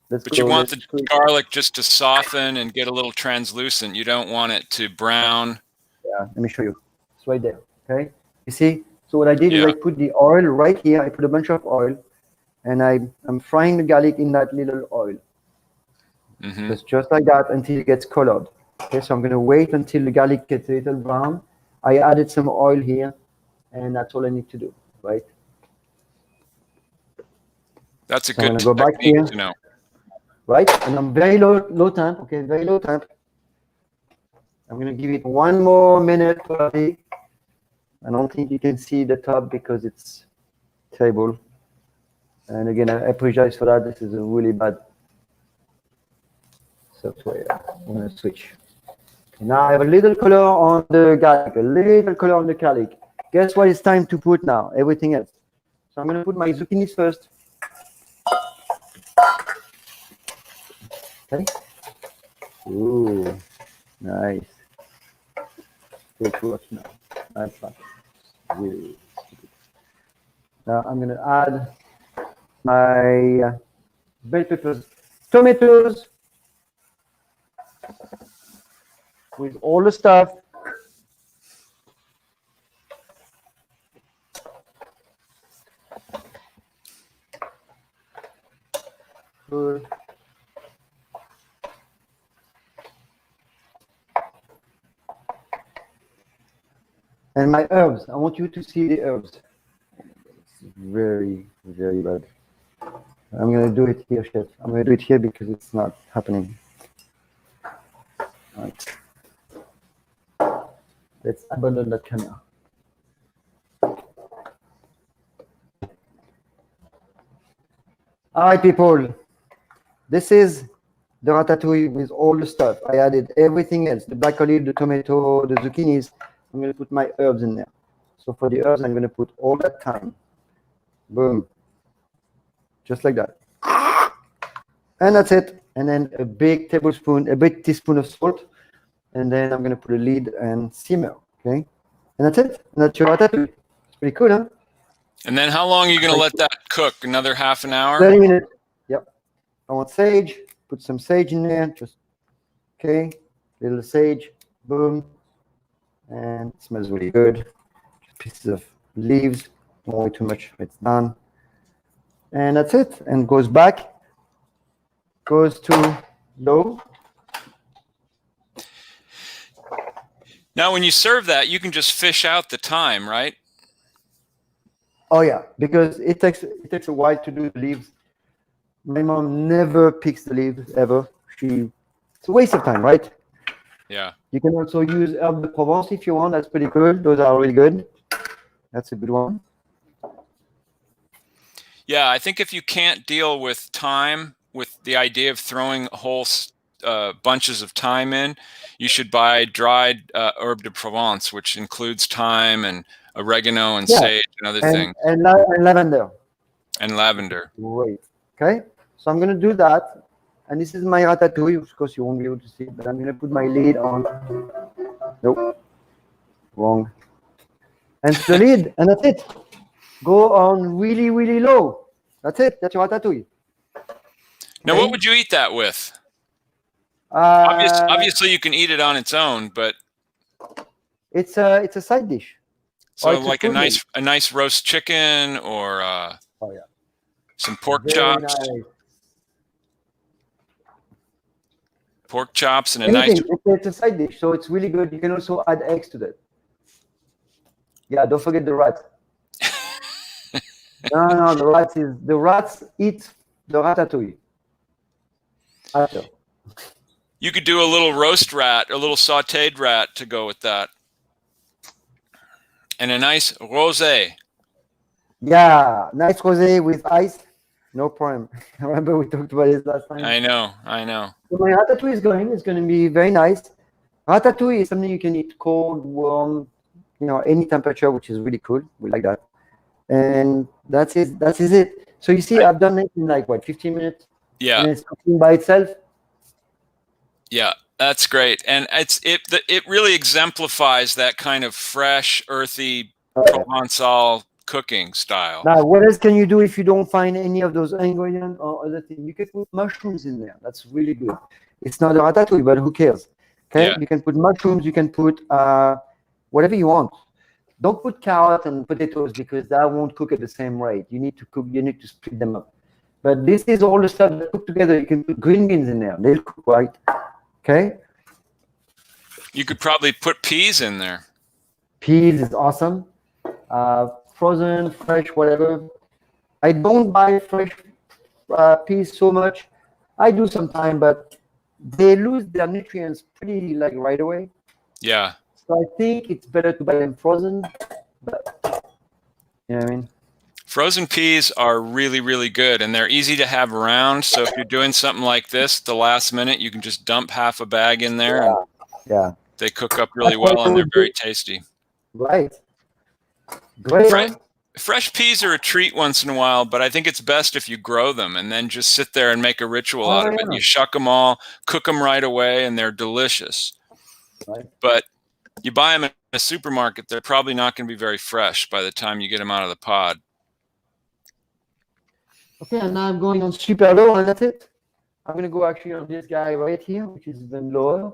But you want the garlic just to soften and get a little translucent. You don't want it to brown. Yeah, let me show you. It's right there. Okay, you see? So what I did is I put the oil right here. I put a bunch of oil, and I'm frying the garlic in that little oil. Just like that until it gets colored. Okay, so I'm going to wait until the garlic gets a little brown. I added some oil here, and that's all I need to do, right? That's a So good I'm going to go back here, to know. right? And I'm very low temp. Okay, very low temp. I'm going to give it 1 more minute probably. I don't think you can see the top because it's terrible. And again, I apologize for that. This is a really bad software. I'm going to switch. Now I have a little color on the garlic, Guess what it's time to put now? Everything else. So I'm going to put my zucchinis first. Okay. Ooh, nice. Good work now. That's fine. Really good. Now I'm going to add my bell peppers, tomatoes, with all the stuff. Good. And my herbs. I want you to see the herbs. It's very, very bad. I'm gonna do it here, chef. I'm gonna do it here because it's not happening. All right. Let's abandon that camera. All right, people. This is the ratatouille with all the stuff. I added everything else, the black olive, the tomato, the zucchinis. I'm going to put my herbs in there. So for the herbs, I'm going to put all that thyme. Boom. Just like that. And that's it. And then a big teaspoon of salt. And then I'm going to put a lid and simmer. Okay. And that's it. And that's your ratatouille. It's pretty cool, huh? And then how long are you going to let that cook? Another half an hour? 30 minutes. Yep. I want sage. Put some sage in there. Just, okay. Little sage. Boom. And it smells really good. Just pieces of leaves. Don't worry too much. It's done. And that's it. And goes back. Goes to low. Now, when you serve that, you can just fish out the thyme, right? Oh yeah, because it takes a while to do the leaves. My mom never picks the leaves ever. It's a waste of time, right? Yeah. You can also use herbe de Provence if you want. That's pretty cool. Those are really good. That's a good one. Yeah, I think if you can't deal with thyme, with the idea of throwing whole bunches of thyme in, you should buy dried herbe de Provence, which includes thyme and oregano and sage and other things. And lavender. And lavender. Great. Okay, so I'm going to do that. And this is my ratatouille. Of course, you won't be able to see it, but I'm going to put my lid on. Nope. Wrong. And the lid, and that's it. Go on really, really low. That's it. That's your ratatouille. Now, Okay. what would you eat that with? Obviously, you can eat it on its own, but it's a side dish. So like a nice roast chicken or some pork chops. Nice. Pork chops and a Anything. nice. It's a side dish, so it's really good. You can also add eggs to that. Yeah, don't forget the rats. No, the rats eat the ratatouille. After. You could do a little roast rat, a little sautéed rat to go with that. And a nice rosé. Yeah, nice rosé with ice. No problem. I remember we talked about this last time. I know. So my ratatouille is going to be very nice. Ratatouille is something you can eat cold, warm, any temperature, which is really cool. We like that. And that's it. That is it. So you see, I've done it in like, 15 minutes? Yeah. And it's cooking by itself. Yeah, that's great. And it really exemplifies that kind of fresh, earthy, Provençal cooking style. Now, what else can you do if you don't find any of those ingredients or other things? You can put mushrooms in there. That's really good. It's not a ratatouille, but who cares? Okay, yeah. You can put mushrooms. You can put whatever you want. Don't put carrot and potatoes because that won't cook at the same rate. You need to cook. You need to split them up. But this is all the stuff that cook together. You can put green beans in there. They'll cook right. Okay. You could probably put peas in there. Peas is awesome. Frozen, fresh, whatever. I don't buy fresh peas so much. I do sometimes, but they lose their nutrients pretty right away. Yeah. So I think it's better to buy them frozen. But you know what I mean? Frozen peas are really, really good, and they're easy to have around. So if you're doing something like this, the last minute, you can just dump half a bag in there. Yeah. And they cook up really well, and they're very tasty. Right. Great. Fresh peas are a treat once in a while, but I think it's best if you grow them and then just sit there and make a ritual out of it. You shuck them all, cook them right away, and they're delicious. Right. But you buy them in a supermarket, they're probably not going to be very fresh by the time you get them out of the pod. Okay, and now I'm going on super low, and that's it. I'm going to go actually on this guy right here, which is even lower.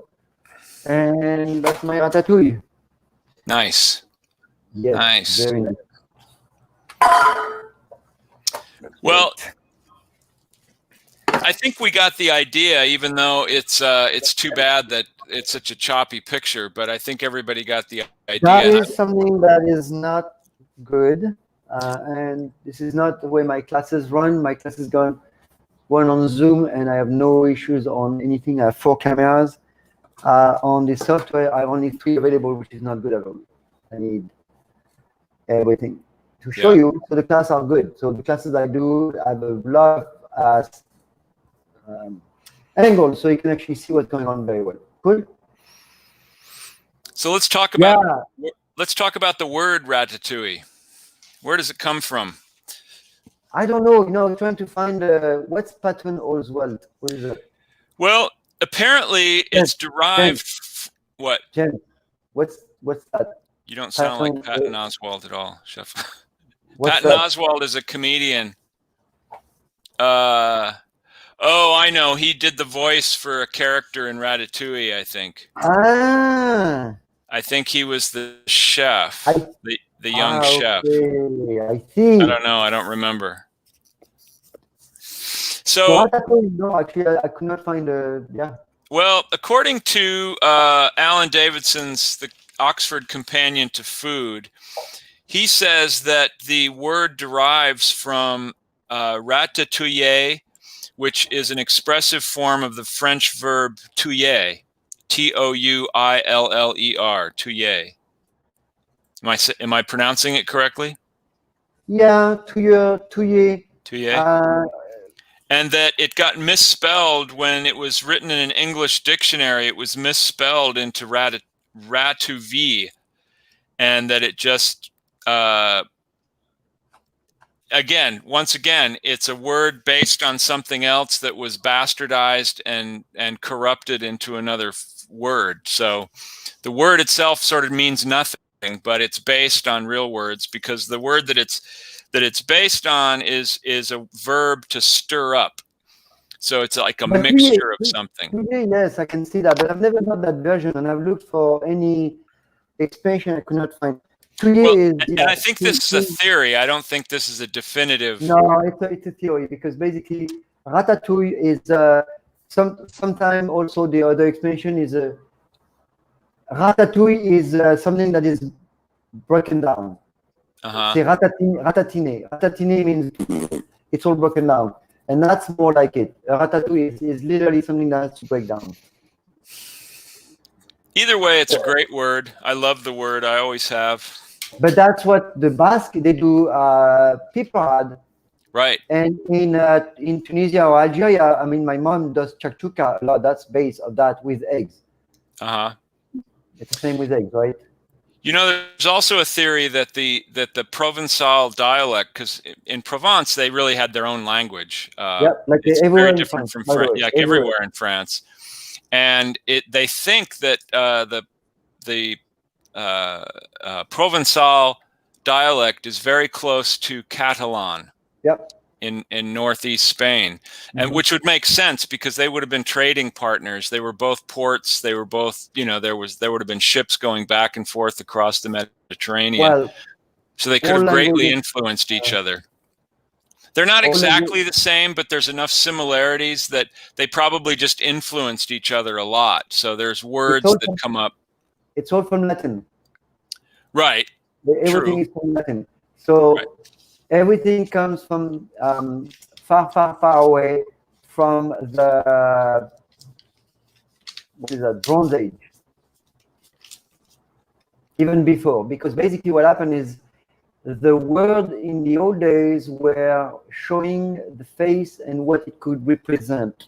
And that's my ratatouille. Nice. Yes, nice. Very nice. Well, I think we got the idea, even though it's too bad that it's such a choppy picture. But I think everybody got the idea. That is something that is not good, and this is not the way my classes run. My classes run on Zoom, and I have no issues on anything. I have 4 cameras. On the software, I have only 3 available, which is not good at all. I need everything to show you. So the classes are good. So the classes I do have a lot of angles, so you can actually see what's going on very well. Cool. So let's talk about the word ratatouille. Where does it come from? I don't know. I'm trying to find what's Patton Oswalt. What is it? Well, apparently it's derived. What? Jen, what's that? You don't sound like Patton Oswalt at all, Chef. Patton Oswalt is a comedian. Oh, I know. He did the voice for a character in Ratatouille, I think. Ah. I think he was the chef, the young chef. Okay, I see. I don't know. I don't remember. So, no, actually, I could not find Well, according to Alan Davidson's The Oxford Companion to Food, he says that the word derives from ratatouiller, which is an expressive form of the French verb touiller, Touiller, touiller. Am I pronouncing it correctly? Yeah, touiller. And that it got misspelled when it was written in an English dictionary. It was misspelled into Ratatouille, and that it just once again, it's a word based on something else that was bastardized and corrupted into another word. So the word itself sort of means nothing, but it's based on real words, because the word that it's based on is a verb to stir up. So it's like a mixture of something. Yes, I can see that, but I've never got that version, and I've looked for any expansion I could not find. And I think this is a theory. I don't think this is a definitive. No, it's a theory, because basically ratatouille is sometimes also the other explanation is ratatouille is something that is broken down. C'est ratatine. Ratatine means it's all broken down, and that's more like it. Ratatouille is literally something that has to break down. Either way, it's a great word. I love the word. I always have. But that's what the Basque, they do piparade. Right. And in Tunisia or Algeria, I mean, my mom does chakchouka a lot. That's based on that with eggs. It's the same with eggs, right? There's also a theory that the Provençal dialect, because in Provence they really had their own language. Like it's everywhere very different from France. Yeah, everywhere in France, and they think that the Provençal dialect is very close to Catalan. Yep. In northeast Spain, and which would make sense, because they would have been trading partners. They were both ports. They were both, there would have been ships going back and forth across the Mediterranean. So they could have greatly influenced each other. They're not exactly the same, but there's enough similarities that they probably just influenced each other a lot. So there's words that come up. It's all from Latin. Right. Everything is from Latin. So everything comes from far, far, far away from the Bronze Age. Even before, because basically what happened is the word in the old days were showing the face and what it could represent.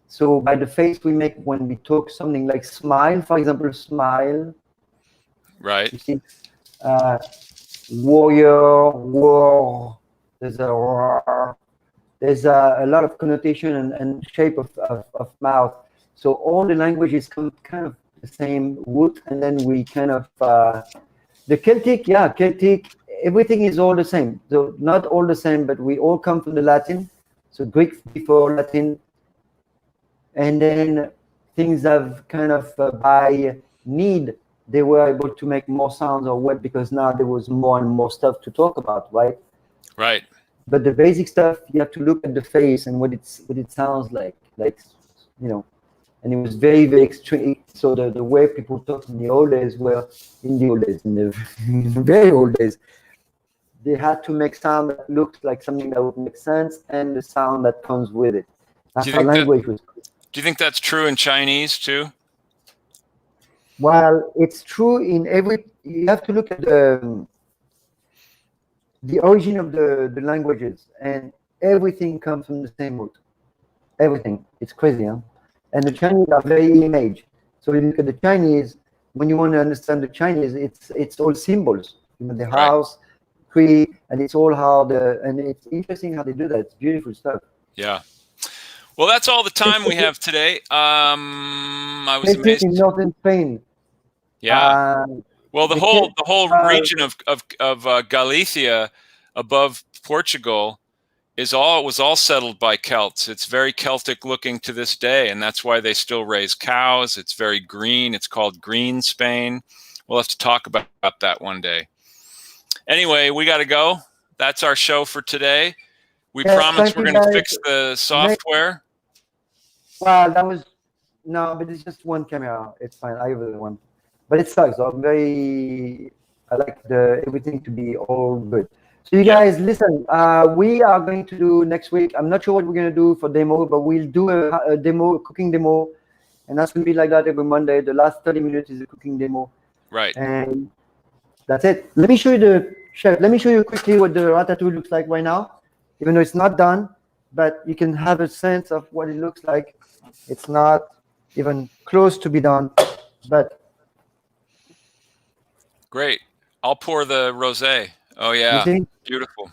So by the face we make when we talk something like smile, for example, smile. Right. You see, warrior, war. There's a lot of connotation and shape of mouth. So all the languages come kind of the same root, and then we kind of the Celtic, everything is all the same. So not all the same, but we all come from the Latin. So Greek before Latin, and then things have kind of by need they were able to make more sounds or what, because now there was more and more stuff to talk about, right? Right. But the basic stuff, you have to look at the face and what it sounds like, you know. And it was very, very extreme. So the way people talked in the old days were, in the very old days, they had to make sound that looked like something that would make sense and the sound that comes with it. That's how language was. Do you think that's true in Chinese too? Well, it's true in every. You have to look at the origin of the languages, and everything comes from the same root. Everything. It's crazy, huh? And the Chinese are very image. So you look at the Chinese, when you want to understand the Chinese, it's all symbols. You know, the house, tree, and it's all how and it's interesting how they do that. It's beautiful stuff. Yeah. Well, that's all the time we have today. I was amazed. In northern Spain. Yeah. Well, the whole region of Galicia above Portugal was all settled by Celts. It's very Celtic looking to this day, and that's why they still raise cows. It's very green. It's called Green Spain. We'll have to talk about that one day. Anyway, we got to go. That's our show for today. We promise we're going to fix the software. Well, no, but it's just one camera. It's fine. I have the one, but it sucks. I like everything to be all good. So you guys, listen, we are going to do next week. I'm not sure what we're going to do for demo, but we'll do a demo, cooking demo. And that's going to be like that every Monday. The last 30 minutes is a cooking demo. Right. And that's it. Let me show you let me show you quickly what the ratatouille looks like right now, even though it's not done, but you can have a sense of what it looks like. It's not even close to be done, but. Great. I'll pour the rosé. Oh yeah, beautiful.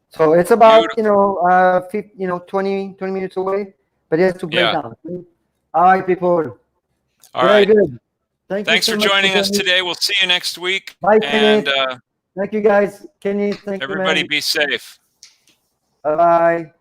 So it's about 20 minutes away, but it has to break down. All right, people. All right. Very good. Thanks for joining us today. We'll see you next week. Bye, and thank you guys, Kenny. Thank everybody you, be safe. Bye bye.